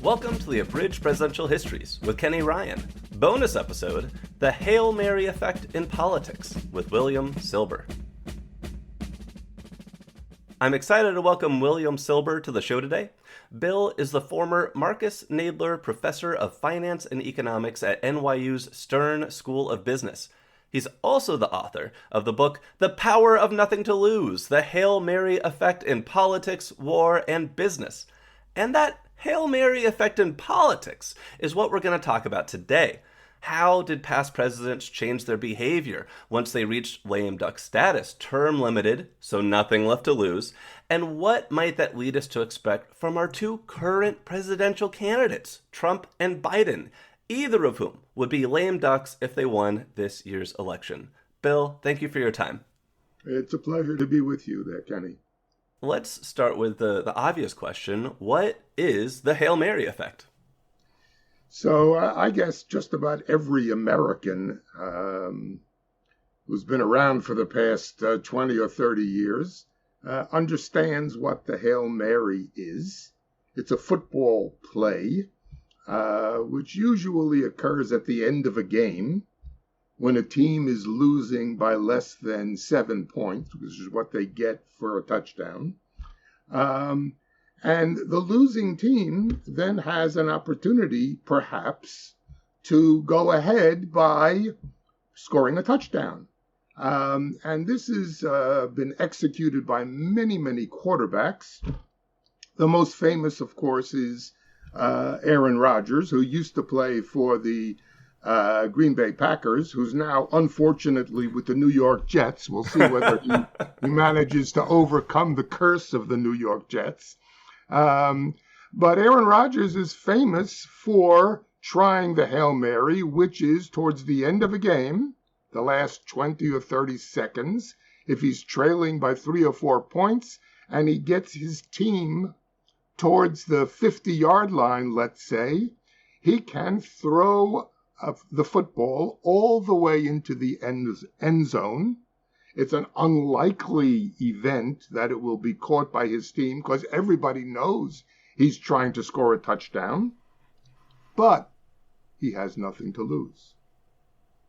Welcome to the Abridged Presidential Histories with Kenny Ryan. Bonus episode, The Hail Mary Effect in Politics with William Silber. I'm excited to welcome William Silber to the show today. Bill is the former Marcus Nadler Professor of Finance and Economics at NYU's Stern School of Business. He's also the author of the book, The Power of Nothing to Lose, The Hail Mary Effect in Politics, War, and Business. And that Hail Mary effect in politics is what we're going to talk about today. How did past presidents change their behavior once they reached lame duck status, term limited, so nothing left to lose? And what might that lead us to expect from our two current presidential candidates, Trump and Biden, either of whom would be lame ducks if they won this year's election? Bill, thank you for your time. It's a pleasure to be with you there, Kenny. Let's start with the obvious question. What is the Hail Mary effect? So I guess just about every American who's been around for the past 20 or 30 years understands what the Hail Mary is. It's a football play which usually occurs at the end of a game when a team is losing by less than 7 points, which is what they get for a touchdown. And the losing team then has an opportunity, perhaps, to go ahead by scoring a touchdown. And this has been executed by many, many quarterbacks. The most famous, of course, is Aaron Rodgers, who used to play for the Green Bay Packers, who's now, unfortunately, with the New York Jets. We'll see whether he manages to overcome the curse of the New York Jets. But Aaron Rodgers is famous for trying the Hail Mary, which is towards the end of a game, the last 20 or 30 seconds, if he's trailing by 3 or 4 points, and he gets his team towards the 50-yard line, let's say, he can throw the football all the way into the end zone. It's an unlikely event that it will be caught by his team because everybody knows he's trying to score a touchdown, but he has nothing to lose.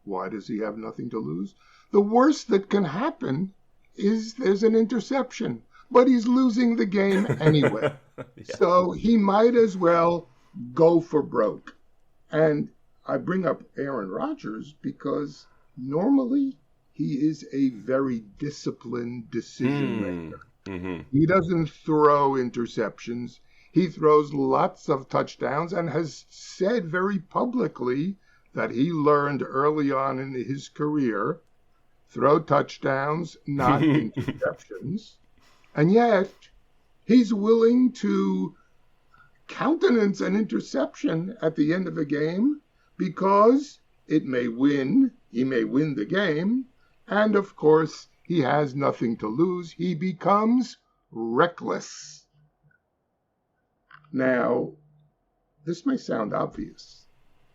Why does he have nothing to lose? The worst that can happen is there's an interception, but he's losing the game anyway. Yeah. So he might as well go for broke. And I bring up Aaron Rodgers because normally he is a very disciplined decision maker. Mm-hmm. He doesn't throw interceptions. He throws lots of touchdowns and has said very publicly that he learned early on in his career, throw touchdowns, not interceptions. And yet he's willing to countenance an interception at the end of a game because it may win, he may win the game, and of course, he has nothing to lose. He becomes reckless. Now, this may sound obvious.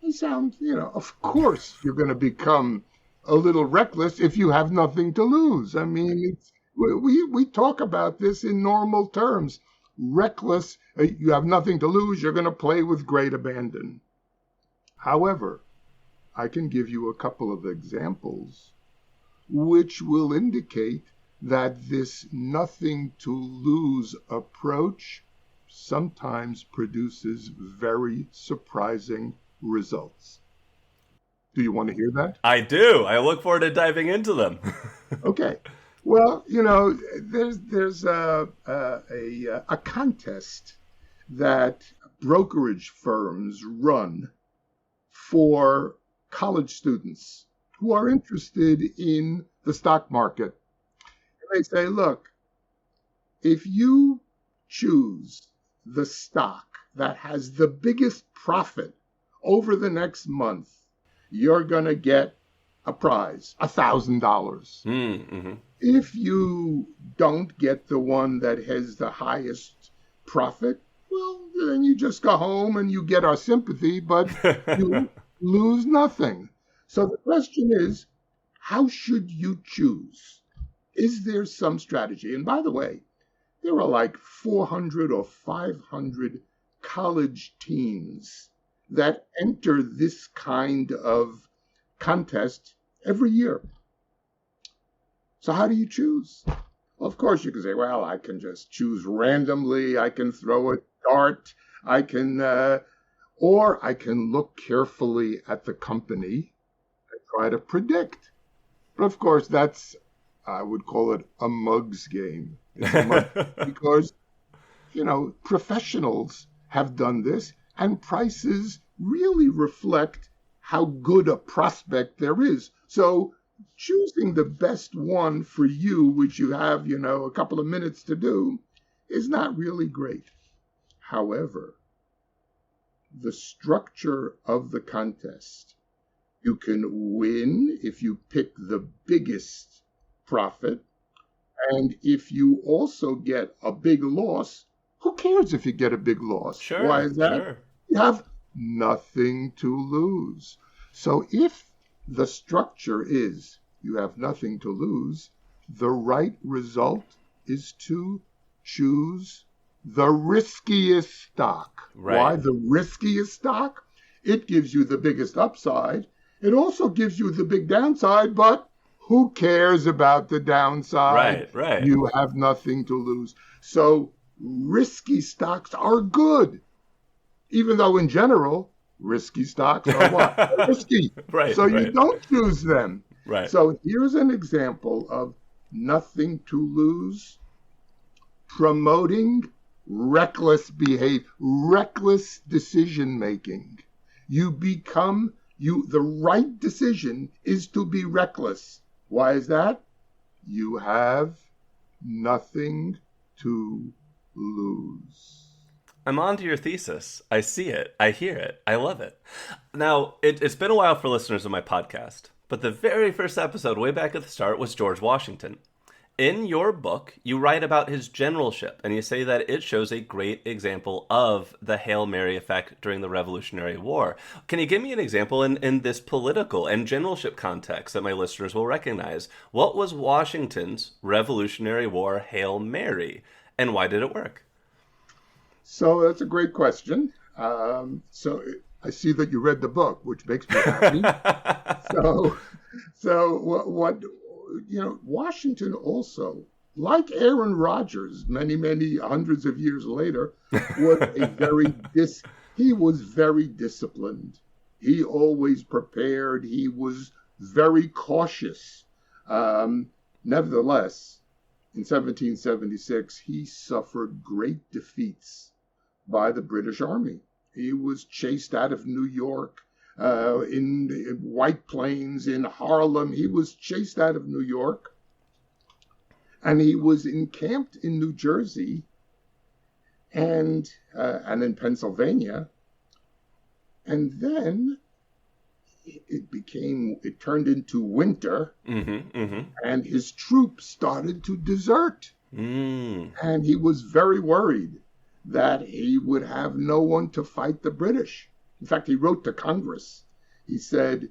It sounds, of course you're going to become a little reckless if you have nothing to lose. I mean, we talk about this in normal terms. Reckless, you have nothing to lose, you're going to play with great abandon. However, I can give you a couple of examples which will indicate that this nothing to lose approach sometimes produces very surprising results. Do you want to hear that? I do. I look forward to diving into them. Okay. Well, there's a contest that brokerage firms run for college students who are interested in the stock market. And they say, look, if you choose the stock that has the biggest profit over the next month, you're going to get a prize, $1,000. Mm-hmm. If you don't get the one that has the highest profit, well, then you just go home and you get our sympathy, but you lose nothing. So the question is, how should you choose? Is there some strategy? And by the way, there are like 400 or 500 college teams that enter this kind of contest every year. So how do you choose? Well, of course, you can say, well, I can just choose randomly. I can throw a dart. Or I can look carefully at the company and try to predict. But of course, I would call it a mug's game. It's a mug because, professionals have done this, and prices really reflect how good a prospect there is. So choosing the best one for you, which you have, a couple of minutes to do, is not really great. However, the structure of the contest, you can win if you pick the biggest profit. And if you also get a big loss, who cares if you get a big loss? Sure. Why is that? Sure. You have nothing to lose. So if the structure is you have nothing to lose, the right result is to choose the riskiest stock. Right. Why the riskiest stock? It gives you the biggest upside. It also gives you the big downside, but who cares about the downside? Right. You have nothing to lose. So risky stocks are good, even though in general, risky stocks are what? They're risky. Right. So you don't choose them. Right. So here's an example of nothing to lose, promoting reckless behavior, reckless decision making. The right decision is to be reckless. Why is that? You have nothing to lose. I'm on to your thesis. I see it. I hear it. I love it. Now, it's been a while for listeners of my podcast, but the very first episode way back at the start was George Washington. In your book, you write about his generalship, and you say that it shows a great example of the Hail Mary effect during the Revolutionary War. Can you give me an example in this political and generalship context that my listeners will recognize? What was Washington's Revolutionary War Hail Mary, and why did it work? So that's a great question. So I see that you read the book, which makes me happy. so what Washington also, like Aaron Rodgers, many hundreds of years later, he was very disciplined. He always prepared. He was very cautious. Nevertheless, in 1776, he suffered great defeats by the British Army. He was chased out of New York, in White Plains, in Harlem. He was chased out of New York, and he was encamped in New Jersey and in Pennsylvania. And then it turned into winter, and his troops started to desert. And he was very worried that he would have no one to fight the British. In fact, he wrote to Congress. He said,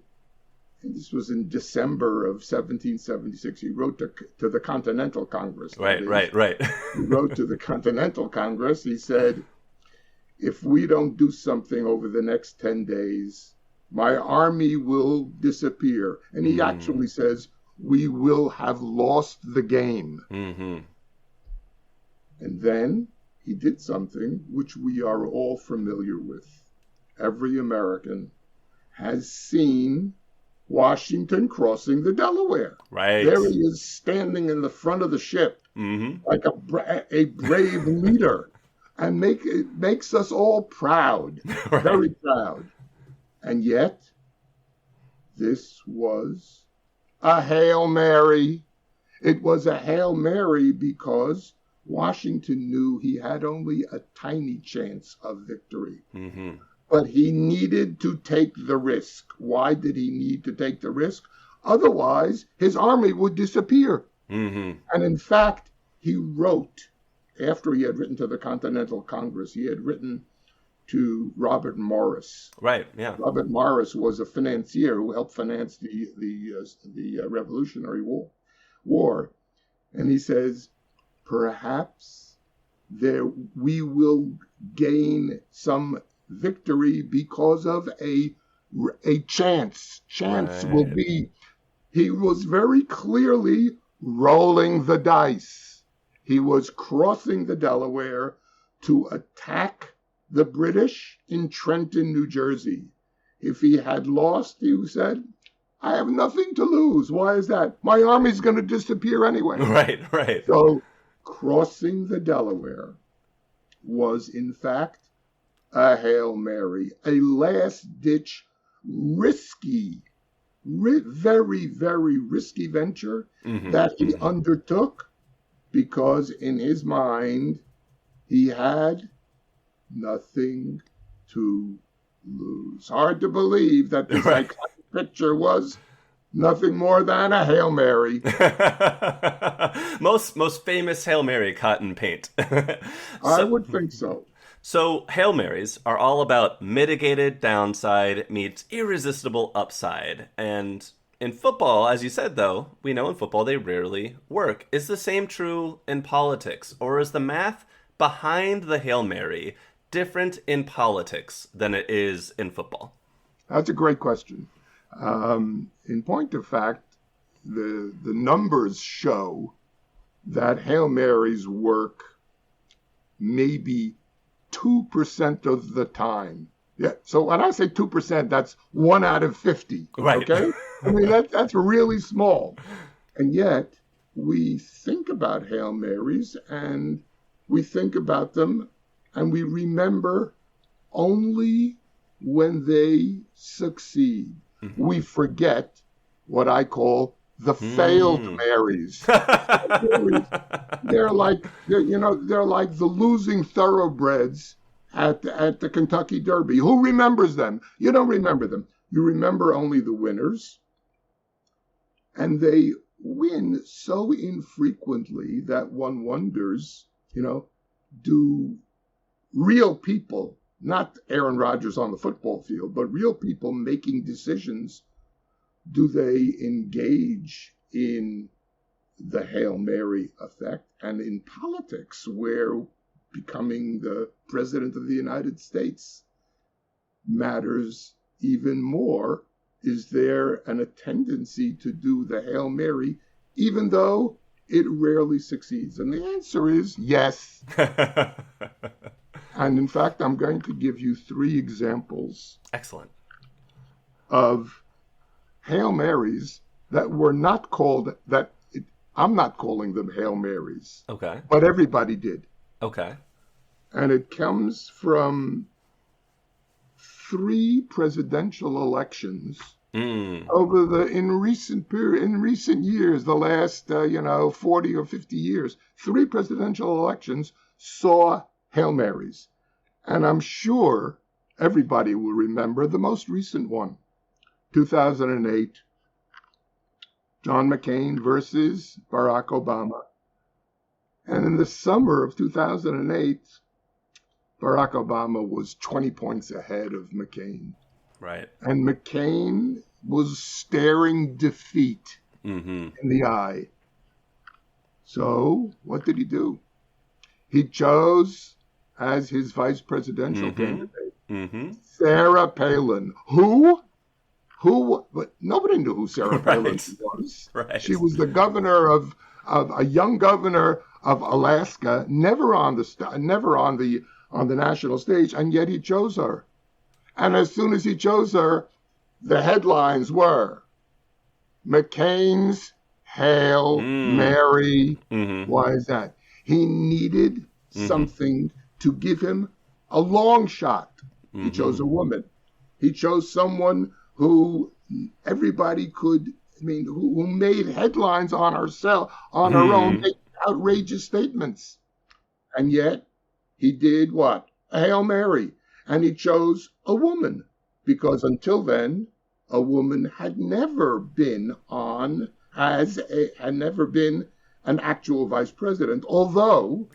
and this was in December of 1776, he wrote to the Continental Congress. Right. He wrote to the Continental Congress. He said, if we don't do something over the next 10 days, my army will disappear. And he actually says, we will have lost the game. And then he did something which we are all familiar with. Every American has seen Washington crossing the Delaware. Right. There he is standing in the front of the ship like a brave leader, and it makes us all proud, very proud. And yet, this was a Hail Mary. It was a Hail Mary because Washington knew he had only a tiny chance of victory. But he needed to take the risk. Why did he need to take the risk? Otherwise, his army would disappear. And in fact, he wrote, after he had written to the Continental Congress, he had written to Robert Morris. Right, yeah. Robert Morris was a financier who helped finance the Revolutionary War. And he says, perhaps there we will gain some victory because of a chance. Chance will Right. be. He was very clearly rolling the dice. He was crossing the Delaware to attack the British in Trenton, New Jersey. If he had lost, he said, I have nothing to lose. Why is that? My army's going to disappear anyway. Right, right. So crossing the Delaware was, in fact, a Hail Mary, a last-ditch, risky, very, very risky venture that he undertook because in his mind, he had nothing to lose. Hard to believe that this Right. iconic picture was nothing more than a Hail Mary. Most famous Hail Mary caught in paint. I so, would think so. so Hail Marys are all about mitigated downside meets irresistible upside. And in football, as you said, though, we know in football they rarely work. Is the same true in politics? Or is the math behind the Hail Mary different in politics than it is in football? That's a great question. In point of fact, the numbers show that Hail Marys work maybe 2% of the time. Yeah. So when I say 2%, that's 1 out of 50. Right. Okay. I mean, that's really small. And yet we think about Hail Marys and we think about them and we remember only when they succeed. We forget what I call the failed Marys. They're like the losing thoroughbreds at the Kentucky Derby. Who remembers them? You don't remember them. You remember only the winners. And they win so infrequently that one wonders, do real people, not Aaron Rodgers on the football field, but real people making decisions, do they engage in the Hail Mary effect? And in politics, where becoming the president of the United States matters even more, is there a tendency to do the Hail Mary, even though it rarely succeeds? And the answer is yes. And in fact, I'm going to give you 3 examples. Excellent. Of Hail Marys that were not called that. I'm not calling them Hail Marys. Okay. But everybody did. Okay. And it comes from 3 presidential elections over in recent years, the last 40 or 50 years. 3 presidential elections saw Hail Marys. And I'm sure everybody will remember the most recent one, 2008, John McCain versus Barack Obama. And in the summer of 2008, Barack Obama was 20 points ahead of McCain. Right. And McCain was staring defeat in the eye. So what did he do? He chose as his vice presidential candidate Sarah Palin. Who? But nobody knew who Sarah Palin was. Right. She was the governor of a young governor of Alaska, never on the national stage, and yet he chose her. And as soon as he chose her, the headlines were McCain's Hail Mary. Why is that? He needed something to give him a long shot. He chose a woman. He chose someone who everybody could, who made headlines on herself, on her own, make outrageous statements. And yet he did what? A Hail Mary. And he chose a woman, because until then, a woman had never been an actual vice president, although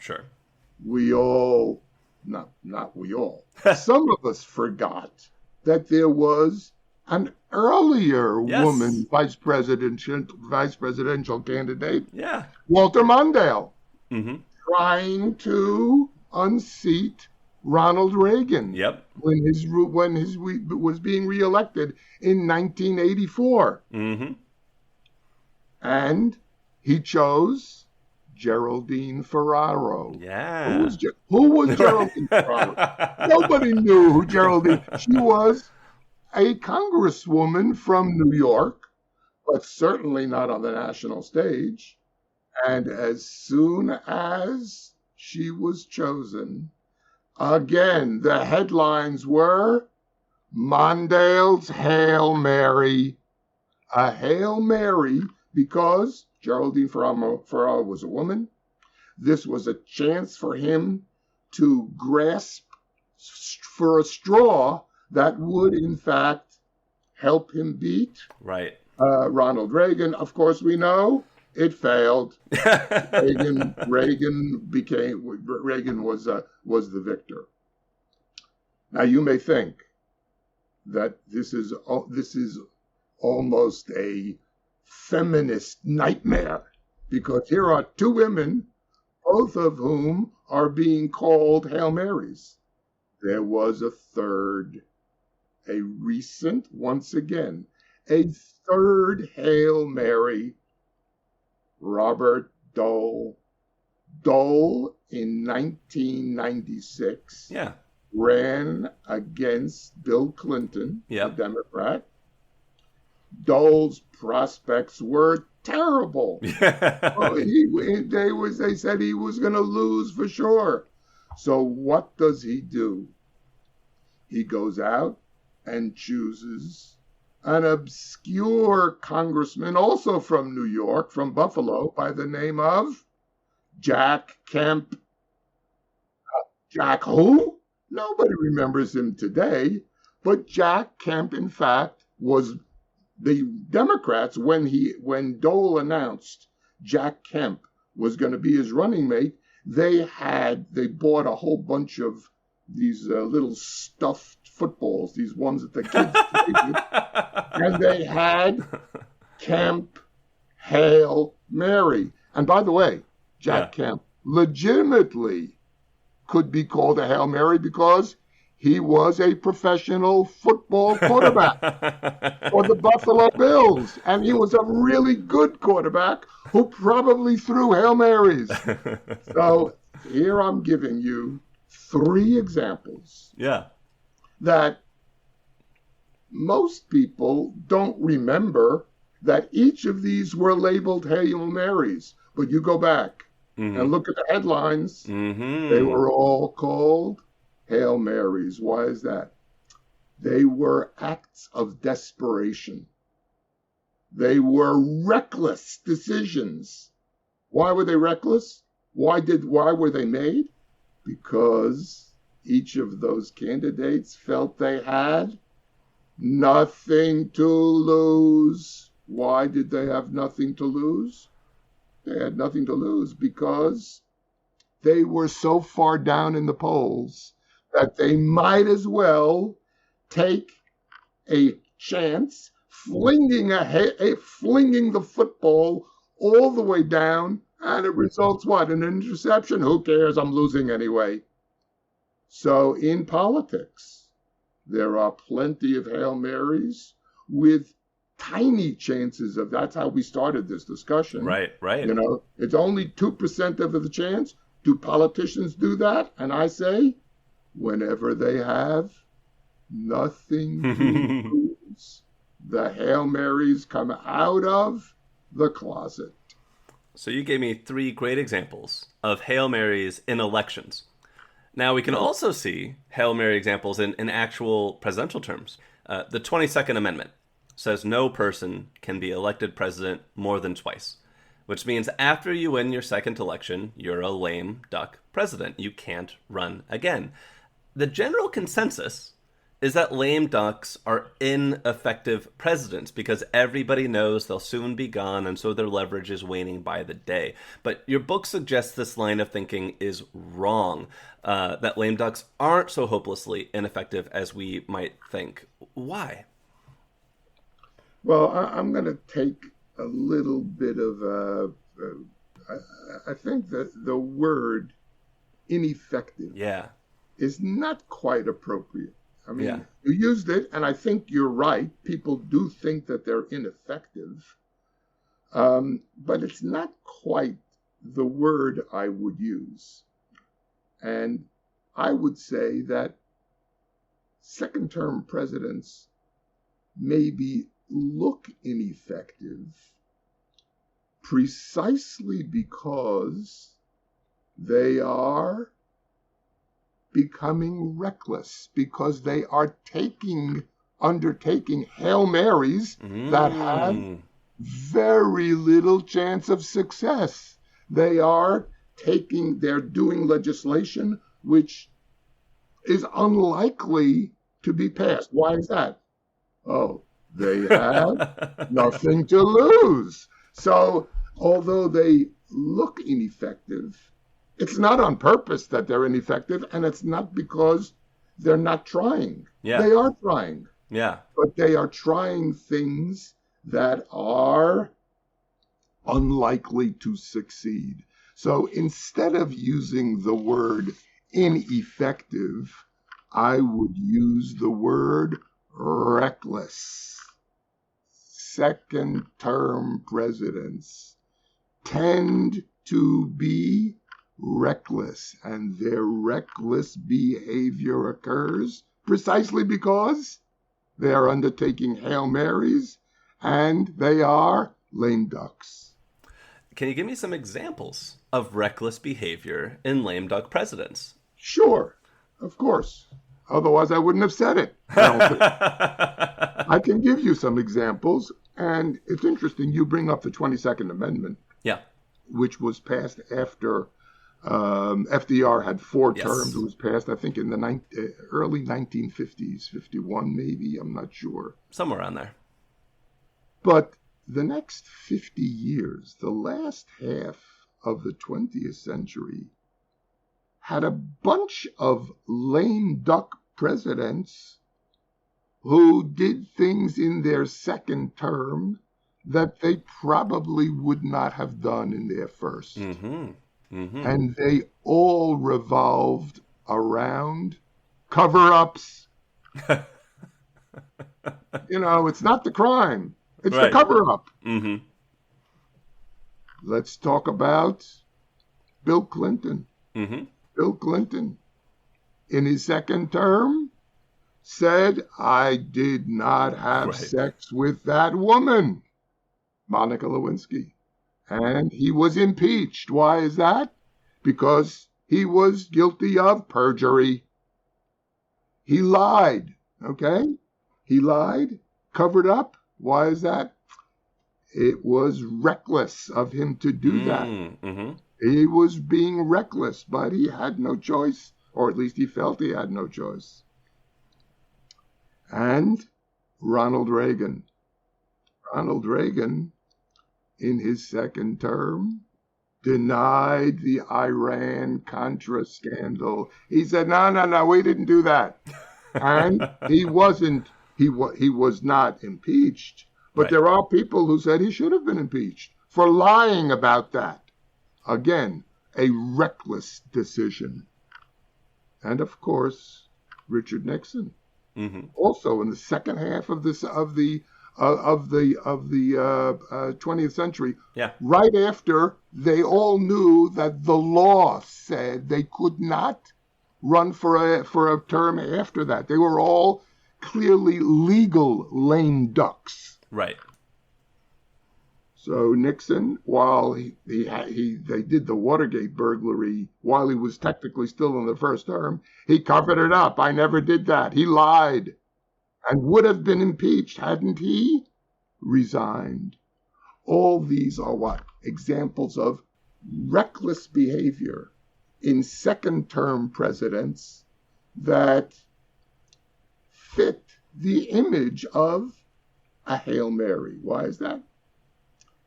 we all, not we all, some of us forgot that there was an earlier woman vice presidential candidate, Walter Mondale. trying to unseat Ronald Reagan Yep. when his was being reelected in 1984, Mm-hmm. and he chose Geraldine Ferraro. Yeah. Who was Geraldine Ferraro? Nobody knew who Geraldine. She was a congresswoman from New York, but certainly not on the national stage. And as soon as she was chosen, again, the headlines were Mondale's Hail Mary. A Hail Mary because Geraldine Ferraro was a woman. This was a chance for him to grasp for a straw that would, in fact, help him beat Right. Ronald Reagan. Of course, we know it failed. Reagan was the victor. Now you may think that this is almost a feminist nightmare, because here are two women, both of whom are being called Hail Marys. There was a third, once again, a third Hail Mary, Robert Dole. Dole in 1996 Yeah. ran against Bill Clinton, Yep. the Democrat. Dole's prospects were terrible. Oh, they said he was going to lose for sure. So what does he do? He goes out and chooses an obscure congressman, also from New York, from Buffalo, by the name of Jack Kemp. Jack who? Nobody remembers him today, but Jack Kemp, in fact, was the Democrats, when Dole announced Jack Kemp was going to be his running mate, they bought a whole bunch of these little stuffed footballs, these ones that the kids played with, and they had Kemp Hail Mary. And by the way, Jack Kemp legitimately could be called a Hail Mary because he was a professional football quarterback for the Buffalo Bills, and he was a really good quarterback who probably threw Hail Marys. So here I'm giving you three examples that most people don't remember, that each of these were labeled Hail Marys. But you go back and look at the headlines. They were all called Hail Marys. Why is that? They were acts of desperation. They were reckless decisions. Why were they reckless? Why were they made? Because each of those candidates felt they had nothing to lose. Why did they have nothing to lose? They had nothing to lose because they were so far down in the polls that they might as well take a chance flinging the football all the way down, and it results what? An interception? Who cares? I'm losing anyway. So in politics, there are plenty of Hail Marys with tiny chances of. That's how we started this discussion. Right. It's only 2% of the chance. Do politicians do that? And I say, whenever they have nothing to lose, the Hail Marys come out of the closet. So you gave me three great examples of Hail Marys in elections. Now we can also see Hail Mary examples in actual presidential terms. The 22nd Amendment says no person can be elected president more than twice, which means after you win your second election, you're a lame duck president. You can't run again. The general consensus is that lame ducks are ineffective presidents because everybody knows they'll soon be gone, and so their leverage is waning by the day. But your book suggests this line of thinking is wrong, that lame ducks aren't so hopelessly ineffective as we might think. Why? Well, I'm going to take a little bit of I think that the word ineffective Yeah. is not quite appropriate. I Yeah. mean, you used it, and I think you're right. People do think that they're ineffective, but it's not quite the word I would use. And I would say that second-term presidents maybe look ineffective precisely because they are becoming reckless, because they are undertaking Hail Marys that have very little chance of success. They're doing legislation which is unlikely to be passed. Why is that? Oh, they have nothing to lose. So, although they look ineffective, it's not on purpose that they're ineffective, and it's not because they're not trying. Yeah. They are trying. Yeah. But they are trying things that are unlikely to succeed. So instead of using the word ineffective, I would use the word reckless. Second-term presidents tend to be reckless, and their reckless behavior occurs precisely because they are undertaking Hail Marys and they are lame ducks. Can you give me some examples of reckless behavior in lame duck presidents? Sure, of course. Otherwise, I wouldn't have said it. I can give you some examples, and it's interesting. You bring up the 22nd Amendment, Yeah. which was passed after FDR had 4 Yes. terms. It was passed, I think, in the early 1950s, 51 maybe, I'm not sure. Somewhere around there. But the next 50 years, the last half of the 20th century, had a bunch of lame duck presidents who did things in their second term that they probably would not have done in their first. Mm-hmm. Mm-hmm. And they all revolved around cover-ups. It's not the crime. It's Right. the cover-up. Mm-hmm. Let's talk about Bill Clinton. Mm-hmm. Bill Clinton, in his second term, said, I did not have sex with that woman, Monica Lewinsky. And he was impeached. Why is that? Because he was guilty of perjury. He lied, okay? He lied, covered up. Why is that? It was reckless of him to do that. Mm-hmm. He was being reckless, but he had no choice, or at least he felt he had no choice. And Ronald Reagan. Ronald Reagan, in his second term, denied the Iran-Contra scandal. He said, no, we didn't do that. And he was not impeached. But Right. There are people who said he should have been impeached for lying about that. Again, a reckless decision. And of course, Richard Nixon, Mm-hmm. also in the second half of the 20th century, Yeah. right after they all knew that the law said they could not run for a term after that. They were all clearly legal lame ducks. Right. So Nixon, while they did the Watergate burglary while he was technically still in the first term, he covered it up. I never did that. He lied and would have been impeached hadn't he resigned. All these are what? Examples of reckless behavior in second-term presidents that fit the image of a Hail Mary. Why is that?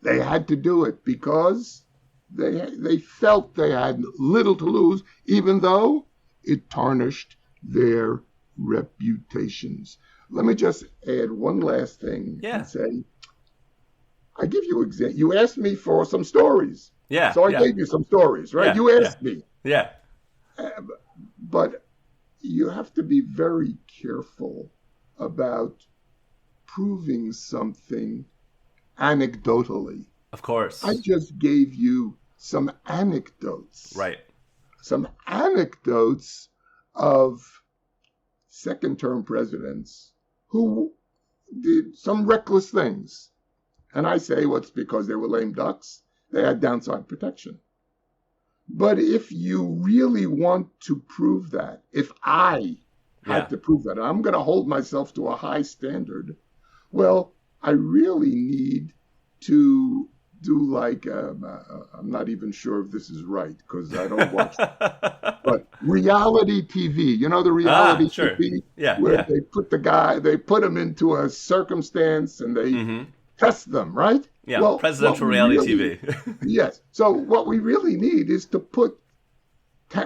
They had to do it because they felt they had little to lose, even though it tarnished their reputations. Let me just add one last thing Yeah. and say, I give you you asked me for some stories. Yeah, So I yeah, gave you some stories, right? yeah, You yeah, asked me. yeah. Uh, But you have to be very careful about proving something anecdotally. Of I course. just gave you some anecdotes, Right. some anecdotes of second term presidents who did some reckless things. And I say, well, it's because they were lame ducks. They had downside protection. But if you really want to prove that, if I Yeah. had to prove that, I'm going to hold myself to a high standard, well, I really need to do like, I'm not even sure if this is right because I don't watch, but reality TV. You know, the Ah, reality sure. TV Yeah, where yeah. they put they put him into a circumstance and they Mm-hmm. test them, right? Yeah. Well, what Presidential we reality really, TV. yes. So what we really need is to put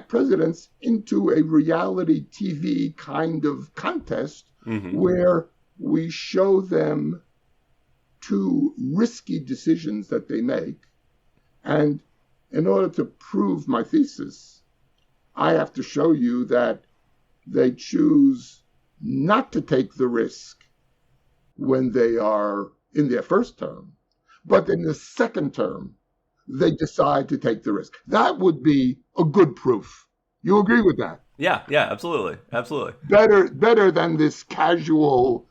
presidents into a reality TV kind of contest Mm-hmm. where we show them two risky decisions that they make. And in order to prove my thesis, I have to show you that they choose not to take the risk when they are in their first term, but in the second term, they decide to take the risk. That would be a good proof. You agree with that? Yeah, yeah, absolutely. Absolutely. Better than this casual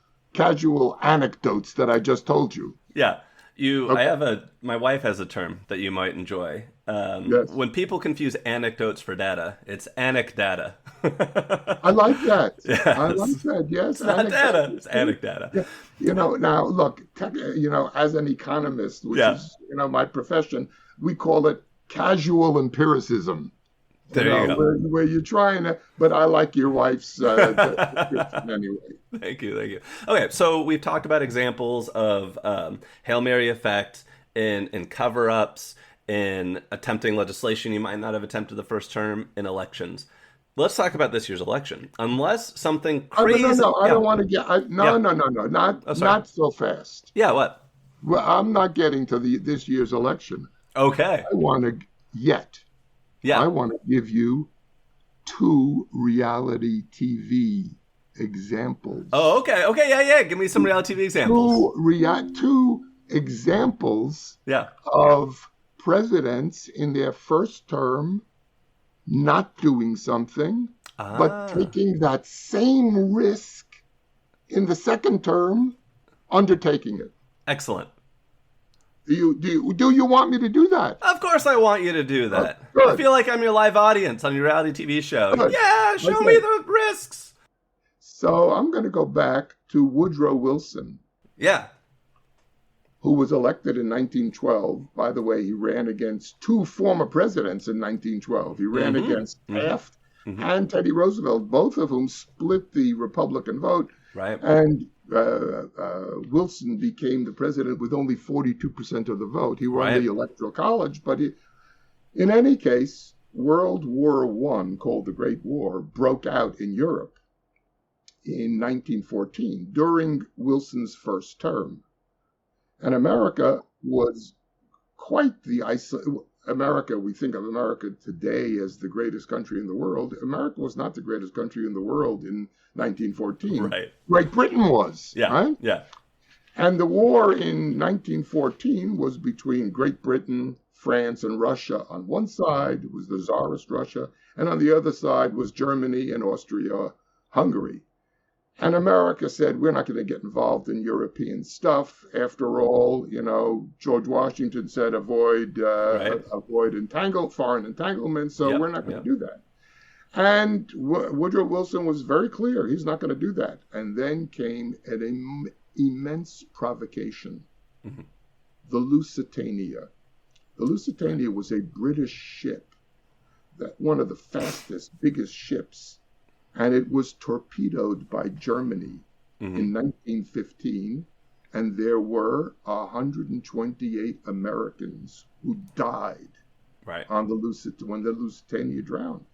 anecdotes that I just told you. Yeah. I Okay. have my wife has a term that you might enjoy. Yes. When people confuse anecdotes for data, it's anecdata. I like that. I like Yes. that. Yes. It's not Anecdote data, is it's good. anecdata. Yeah. Now look, as an economist, which Yeah. is, my profession, we call it casual empiricism. There you go. Where you're trying to, but I like your wife's description anyway. Thank you, thank you. Okay, so we've talked about examples of Hail Mary effect in cover-ups, in attempting legislation you might not have attempted the first term, in elections. Let's talk about this year's election. Unless something Oh, no, crazy, no, I don't yeah, want to get, yeah. no, Oh, sorry. not so fast. Yeah, what? Well, I'm not getting to this year's election. Okay. I want to yet. Yeah. I want to give you two reality TV Oh, examples. okay. Okay, yeah, yeah. Give me some reality TV examples. Two examples Yeah. of presidents in their first term not doing something, but Ah, taking that same risk in the second term, undertaking it. excellent. Do you want me to do that? Of course, I want you to do that. I Good, feel like I'm your live audience on your reality TV show. good. Yeah, show me Okay. the risks. So I'm going to go back to Woodrow Wilson, Yeah. who was elected in 1912. By the way, he ran against two former presidents in 1912. He ran against Mm-hmm. Mm-hmm. Taft Mm-hmm. and Teddy Roosevelt, both of whom split the Republican vote. Right. And Wilson became the president with only 42% of the vote. He won Right. the Electoral College, but in any case, World War I, called the Great War, broke out in Europe in 1914 during Wilson's first term. And America was quite the America, we think of America today as the greatest country in the world. America was not the greatest country in the world in 1914. Right. Great Britain was, Yeah. right? Yeah. And the war in 1914 was between Great Britain, France, and Russia. On one side was the Tsarist Russia, and on the other side was Germany and Austria-Hungary. And America said, we're not going to get involved in European stuff. After all, George Washington said, avoid Right. foreign entanglement. So Yep. we're not going Yep. to do that. And Woodrow Wilson was very clear. He's not going to do that. And then came an immense provocation, Mhm. the Lusitania. The Lusitania was a British ship, one of the fastest, biggest ships. And it was torpedoed by Germany Mhm. in 1915, and there were 128 Americans who died Right. on when the Lusitania drowned.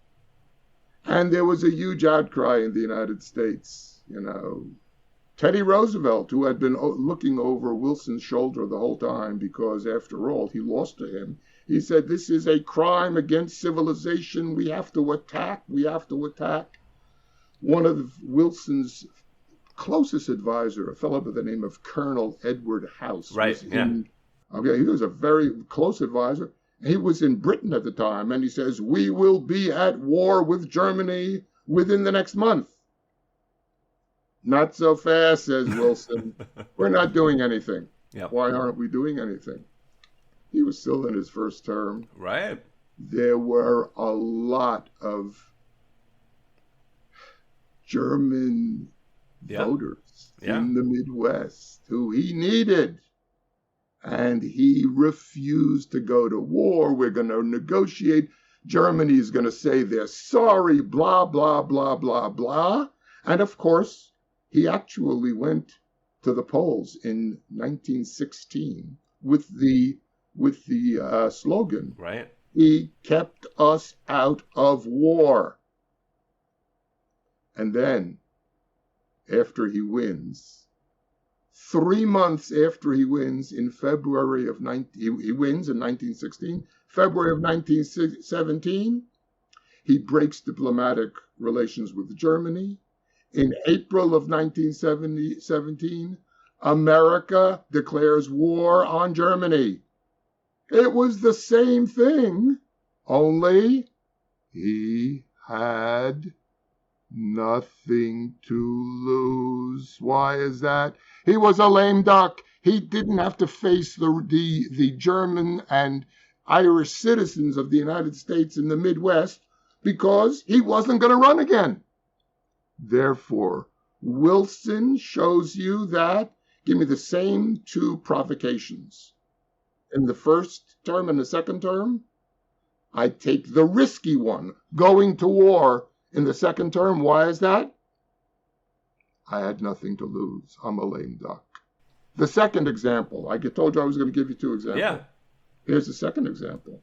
And there was a huge outcry in the United States, Teddy Roosevelt, who had been looking over Wilson's shoulder the whole time because, after all, he lost to him, he said, this is a crime against civilization. We have to attack. We have to attack. One of Wilson's closest advisor, a fellow by the name of Colonel Edward House. Right, Okay, he was a very close advisor. He was in Britain at the time, and he says, we will be at war with Germany within the next month. Not so fast, says Wilson. We're not doing anything. Yep. Why aren't we doing anything? He was still in his first term. Right. There were a lot of German voters in the Midwest who he needed. And he refused to go to war. We're going to negotiate. Germany is going to say they're sorry, blah, blah, blah, blah, blah. And of course, he actually went to the polls in 1916 with the slogan, right? He kept us out of war. And then, after he wins, 3 months after he wins, in February of he wins in 1916, February of 1917, he breaks diplomatic relations with Germany. In April of 1917, America declares war on Germany. It was the same thing, only he had nothing to lose. Why is that? He was a lame duck. He didn't have to face the German and Irish citizens of the United States in the Midwest because he wasn't going to run again. Therefore, Wilson shows you that, give me the same two provocations. In the first term and the second term, I take the risky one, going to war in the second term. Why is that? I had nothing to lose. I'm a lame duck. The second example, I told you I was going to give you two examples. Yeah. Here's the second example.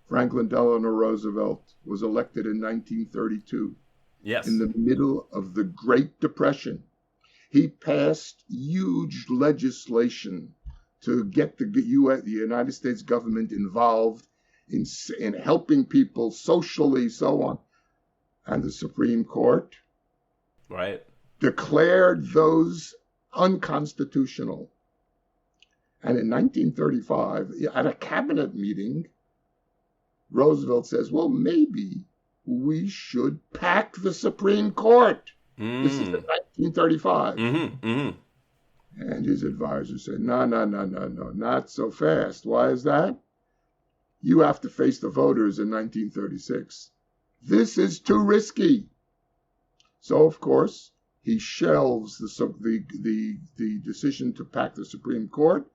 Franklin Delano Roosevelt was elected in 1932. Yes. In the middle of the Great Depression. He passed huge legislation to get the United States government involved in helping people socially, so on. And the Supreme Court declared those unconstitutional. And in 1935, at a cabinet meeting, Roosevelt says, well, maybe we should pack the Supreme Court. This is in 1935. And his advisor said, no, not so fast. Why is that? You have to face the voters in 1936. This is too risky. So, of course, he shelves the decision to pack the Supreme Court.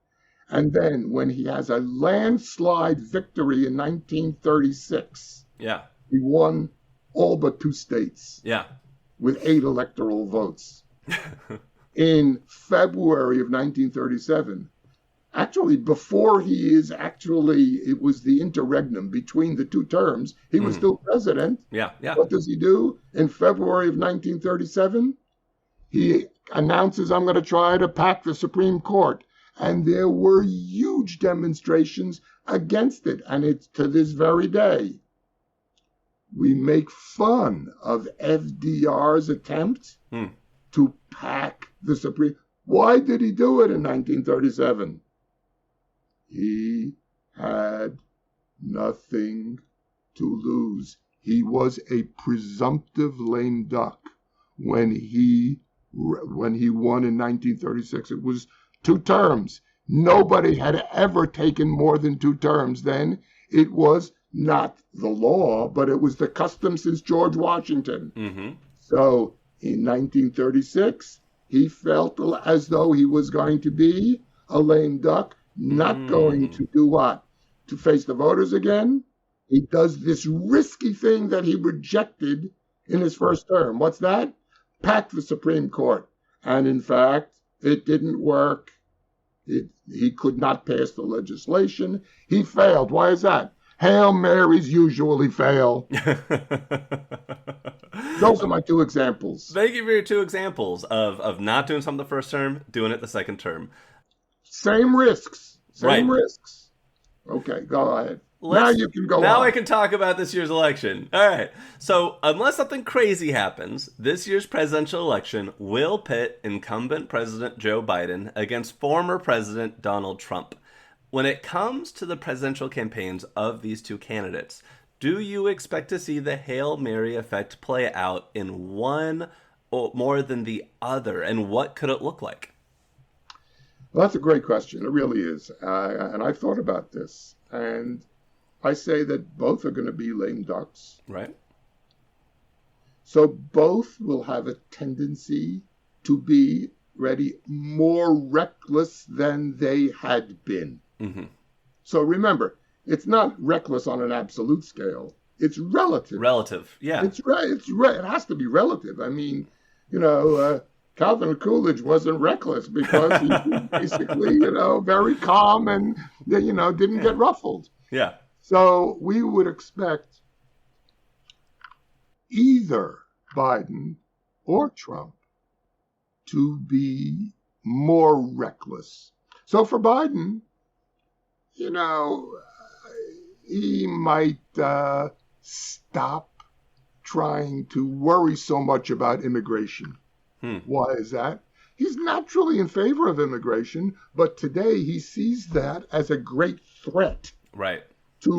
And then when he has a landslide victory in 1936, he won all but 2 states with 8 electoral votes. In February of 1937, actually before it was the interregnum between the 2 terms, he was still president. What does he do in February of 1937? He announces, I'm going to try to pack the Supreme Court. And there were huge demonstrations against it. And it's to this very day. We make fun of FDR's attempt to pack the Supreme. Why did he do it in 1937? He had nothing to lose. He was a presumptive lame duck when he won in 1936. It was 2 terms. Nobody had ever taken more than 2 terms then. It was not the law, but it was the custom since George Washington. So in 1936, he felt as though he was going to be a lame duck, not going to do what? To face the voters again. He does this risky thing that he rejected in his first term. What's that? Pack the Supreme Court. And in fact, it didn't work. He could not pass the legislation. He failed. Why is that? Hail Marys usually fail. Those are my two examples. Thank you for your two examples of not doing something the first term, doing it the second term. Same risks. Same Right. risks. Okay, go ahead. Now Let's you can go now I on. can talk about this year's election. All right. So, unless something crazy happens, this year's presidential election will pit incumbent President Joe Biden against former President Donald Trump. When it comes to the presidential campaigns of these two candidates, do you expect to see the Hail Mary effect play out in one or more than the other? And what could it look like? Well, that's a great question. It really is. And I thought about this. And I say that both are going to be lame ducks. Right? So both will have a tendency to be ready more reckless than they had been. Mm-hmm. So remember, it's not reckless on an absolute scale. It's relative. Relative. Yeah. It has to be relative. I mean, Calvin Coolidge wasn't reckless because he was basically, very calm and, didn't get ruffled. Yeah. So we would expect either Biden or Trump to be more reckless. So for Biden, he might stop trying to worry so much about immigration. Why is that? He's naturally in favor of immigration, but today he sees that as a great threat. Right. To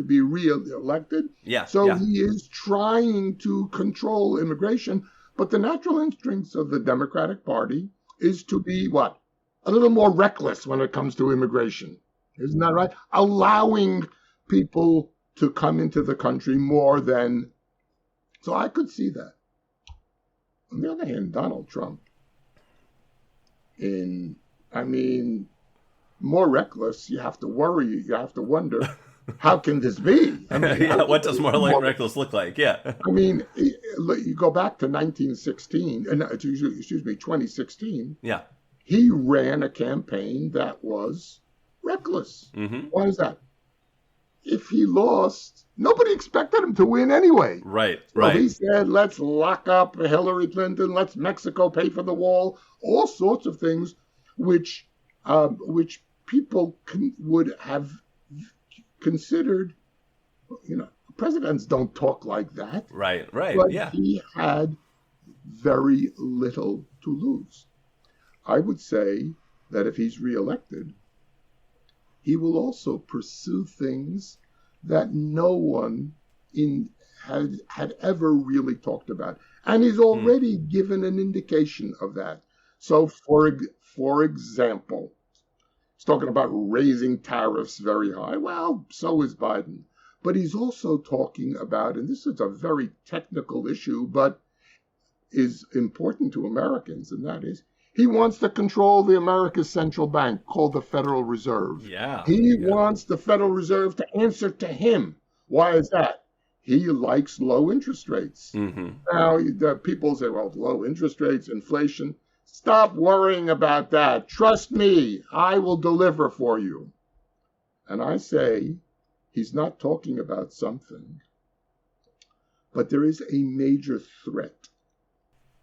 be re-elected. Yeah. So he is trying to control immigration, but the natural instincts of the Democratic Party is to be what? A little more reckless when it comes to immigration. Isn't that right? Allowing people to come into the country more than. So I could see that. On the other hand, Donald Trump, more reckless, you have to worry, you have to wonder, how can this be? What does more reckless look like? Yeah. You go back to 2016. Yeah. He ran a campaign that was reckless. Mm-hmm. Why is that? If he lost, nobody expected him to win anyway. Right. So he said, let's lock up Hillary Clinton, let's Mexico pay for the wall, all sorts of things which people would have considered, presidents don't talk like that. Right, but yeah. He had very little to lose. I would say that if he's reelected, he will also pursue things that no one had ever really talked about. And he's already given an indication of that. So, for example, he's talking about raising tariffs very high. Well, so is Biden. But he's also talking about, and this is a very technical issue, but is important to Americans, and that is, he wants to control the America's central bank called the Federal Reserve. Yeah. He wants the Federal Reserve to answer to him. Why is that? He likes low interest rates. Mm-hmm. Now, the people say, well, low interest rates, inflation. Stop worrying about that. Trust me, I will deliver for you. And I say, he's not talking about something, but there is a major threat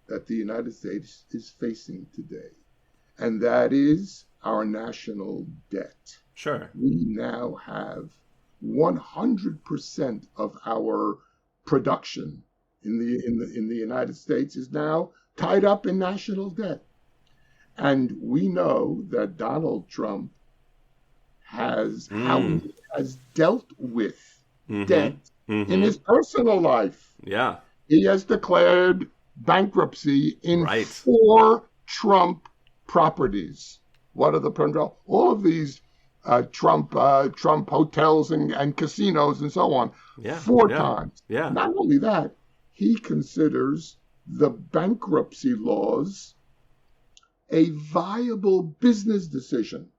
that the United States is facing today, and that is our national debt. Sure. We now have 100% of our production in the United States is now tied up in national debt. And we know that Donald Trump has how he has dealt with debt in his personal life. Yeah. He has declared bankruptcy in 4 Trump properties. What are the all of these Trump hotels and casinos and so on? Yeah. 4 times. Yeah. Not only that, he considers the bankruptcy laws a viable business decision.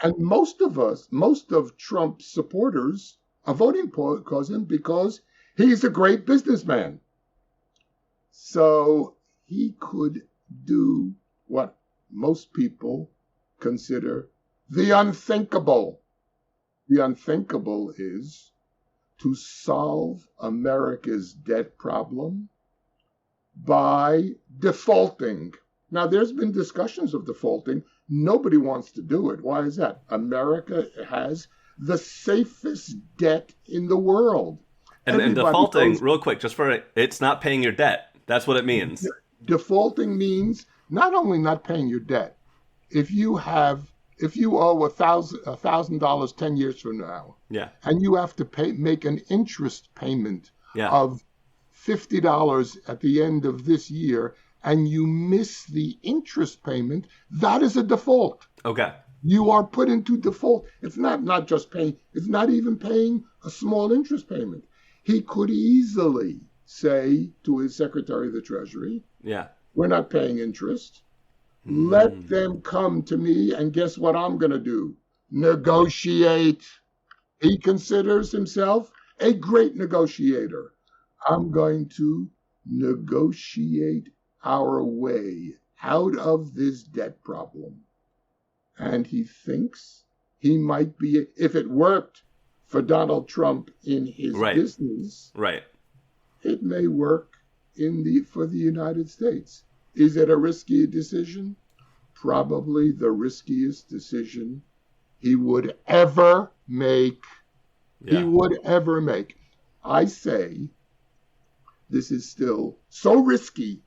And most of Trump's supporters are voting for him because he's a great businessman. So he could do what most people consider the unthinkable. The unthinkable is to solve America's debt problem by defaulting. Now, there's been discussions of defaulting. Nobody wants to do it. Why is that? America has the safest debt in the world. And defaulting, real quick, it's not paying your debt. That's what it means. Defaulting means not only not paying your debt. If you owe $1,000 10 years from now, yeah, and you have to make an interest payment yeah. of $50 at the end of this year, and you miss the interest payment, that is a default. Okay. You are put into default. It's not just paying. It's not even paying a small interest payment. He could easily say to his Secretary of the Treasury, yeah, we're not paying interest. Let them come to me, and guess what I'm going to do? Negotiate. He considers himself a great negotiator. I'm going to negotiate our way out of this debt problem. And he thinks he might be, if it worked for Donald Trump in his business, it may work for the United States. Is it a risky decision? Probably the riskiest decision he would ever make. Yeah. He would ever make. I say this is still so risky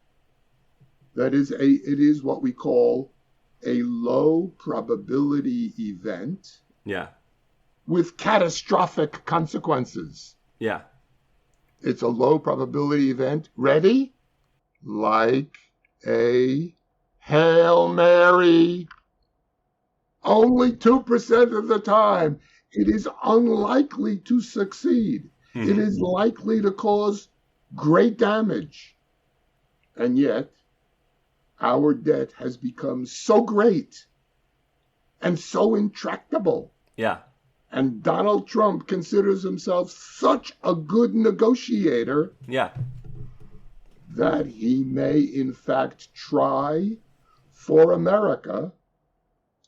that it is what we call a low probability event. Yeah. With catastrophic consequences. Yeah. It's a low probability event. Ready? Like a Hail Mary. Only 2% of the time. It is unlikely to succeed. Mm-hmm. It is likely to cause great damage. And yet, our debt has become so great and so intractable. Yeah. And Donald Trump considers himself such a good negotiator. Yeah. That he may, in fact, try for America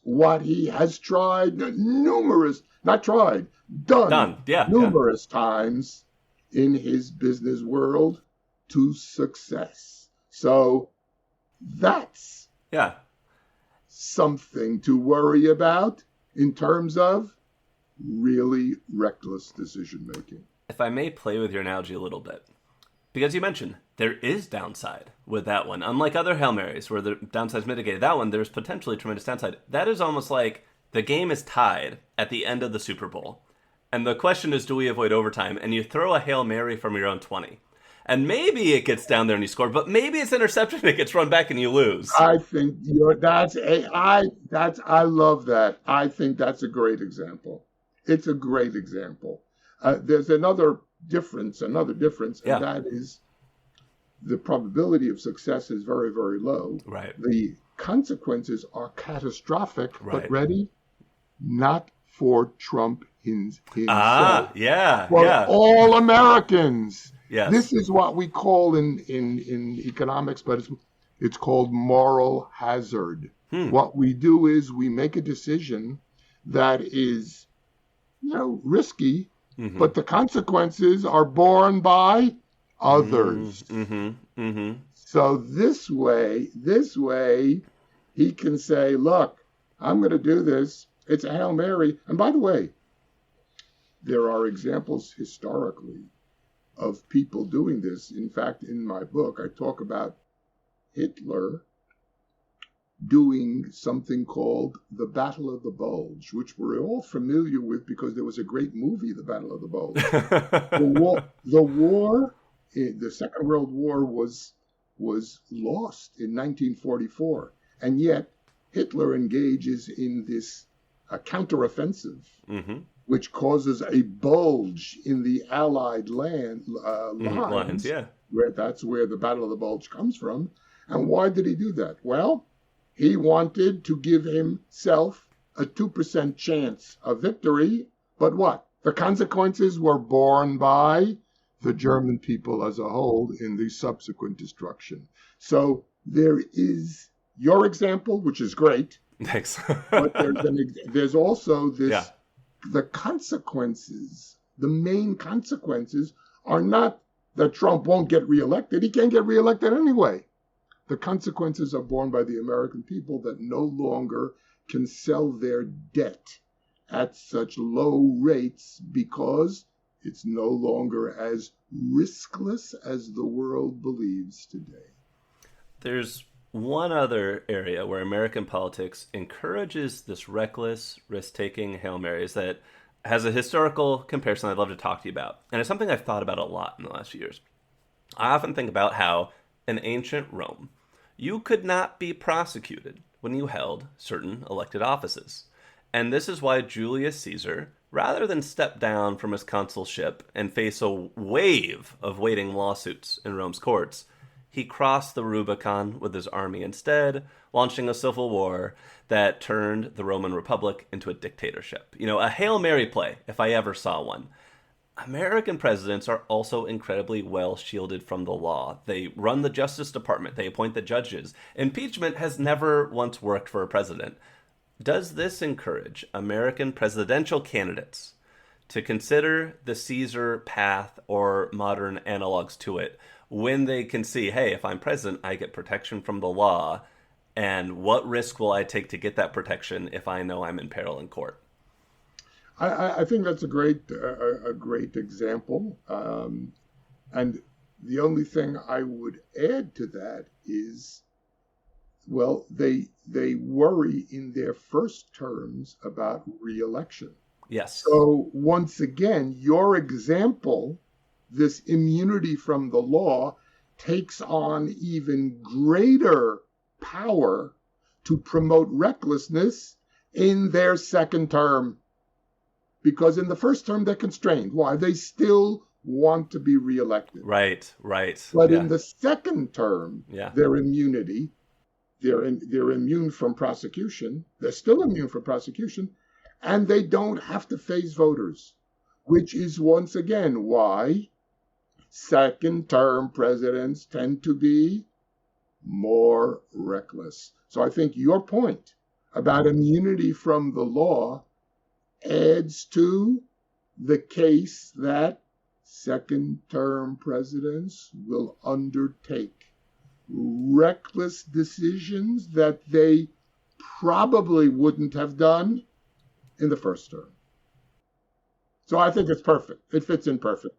what he has done numerous times in his business world to success. So that's something to worry about in terms of really reckless decision making. If I may play with your analogy a little bit, because you mentioned there is downside with that one. Unlike other Hail Marys where the downside is mitigated, that one, there's potentially tremendous downside. That is almost like the game is tied at the end of the Super Bowl. And the question is, do we avoid overtime? And you throw a Hail Mary from your own 20. And maybe it gets down there and you score, but maybe it's intercepted and it gets run back and you lose. I think I love that. I think that's a great example. It's a great example. There's another difference, and that is the probability of success is very, very low. Right. The consequences are catastrophic, but ready? Not for Trump himself. For all Americans. Yes. This is what we call in economics, but it's called moral hazard. What we do is we make a decision that is, risky, but the consequences are borne by others. So this way, he can say, look, I'm going to do this. It's a Hail Mary. And by the way, there are examples historically of people doing this. In fact, in my book, I talk about Hitler doing something called the Battle of the Bulge, which we're all familiar with because there was a great movie, The Battle of the Bulge. The Second World War was lost in 1944, and yet Hitler engages in this counteroffensive, which causes a bulge in the Allied lines. That's where the Battle of the Bulge comes from. And why did he do that? Well, he wanted to give himself a 2% chance of victory, but what? The consequences were borne by the German people as a whole in the subsequent destruction. So there is your example, which is great. Thanks. But there's also this, the consequences the main consequences are not that Trump won't get reelected. He can't get reelected anyway. The consequences are borne by the American people that no longer can sell their debt at such low rates because it's no longer as riskless as the world believes today. There's one other area where American politics encourages this reckless, risk-taking Hail Marys that has a historical comparison I'd love to talk to you about. And it's something I've thought about a lot in the last few years. I often think about how in ancient Rome, you could not be prosecuted when you held certain elected offices. And this is why Julius Caesar, rather than step down from his consulship and face a wave of waiting lawsuits in Rome's courts, he crossed the Rubicon with his army instead, launching a civil war that turned the Roman Republic into a dictatorship. You know, a Hail Mary play, if I ever saw one. American presidents are also incredibly well shielded from the law. They run the Justice Department. They appoint the judges. Impeachment has never once worked for a president. Does this encourage American presidential candidates to consider the Caesar path or modern analogs to it when they can see, hey, if I'm president, I get protection from the law, and what risk will I take to get that protection if I know I'm in peril in court? I think that's a great example. And the only thing I would add to that is, well, they worry in their first terms about re-election. Yes. So once again, your example, this immunity from the law, takes on even greater power to promote recklessness in their second term. Because in the first term, they're constrained. Why? They still want to be reelected. Right. But in the second term, yeah, their immunity, they're immune from prosecution. They're still immune from prosecution. And they don't have to face voters, which is once again why second-term presidents tend to be more reckless. So I think your point about immunity from the law adds to the case that second-term presidents will undertake reckless decisions that they probably wouldn't have done in the first term. So I think it's perfect. It fits in perfect.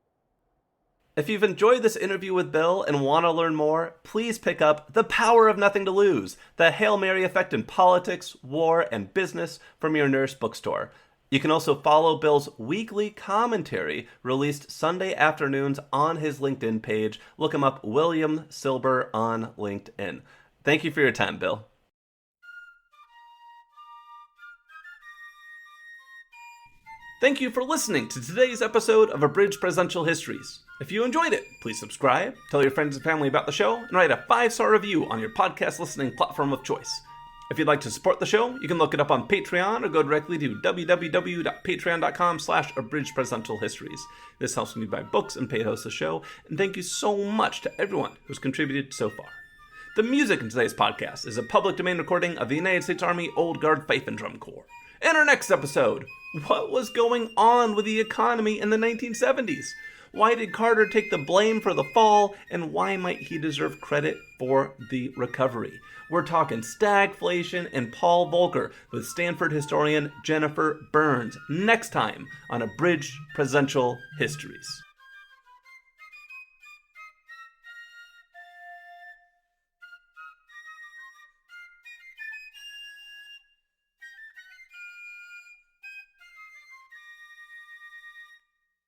If you've enjoyed this interview with Bill and want to learn more, please pick up The Power of Nothing to Lose, The Hail Mary Effect in Politics, War, and Business from your nearest bookstore. You can also follow Bill's weekly commentary released Sunday afternoons on his LinkedIn page. Look him up, William Silber, on LinkedIn. Thank you for your time, Bill. Thank you for listening to today's episode of Abridged Presidential Histories. If you enjoyed it, please subscribe, tell your friends and family about the show, and write a 5-star review on your podcast listening platform of choice. If you'd like to support the show, you can look it up on Patreon or go directly to www.patreon.com/abridgedpresidentialhistories. This helps me buy books and pay host the show, and thank you so much to everyone who's contributed so far. The music in today's podcast is a public domain recording of the United States Army Old Guard Fife and Drum Corps. In our next episode, what was going on with the economy in the 1970s? Why did Carter take the blame for the fall, and why might he deserve credit for the recovery? We're talking stagflation and Paul Volcker with Stanford historian Jennifer Burns next time on Abridged Presidential Histories.